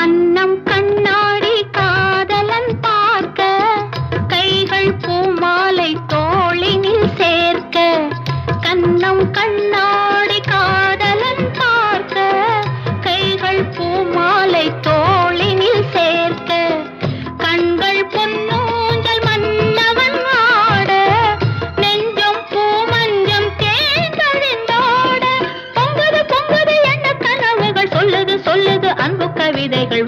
கண்ணம் கண்ணாடி காதலன் பார்க்க கைகள் பூமாலை தோளினில் சேர்க்க கண்ணம் கண்ணாடி காதலன் பார்க்க கைகள் பூமாலை தோளினில் சேர்க்க கண்கள் பொன்னூஞ்சல் மன்னவன் ஆட நெஞ்சம் பூமஞ்சம் தேர்ந்தழிந்தோட பொங்குது பொங்குது என்ன கனவுகள் சொல்லுது சொல்லுது அன்பு கவிதைகள்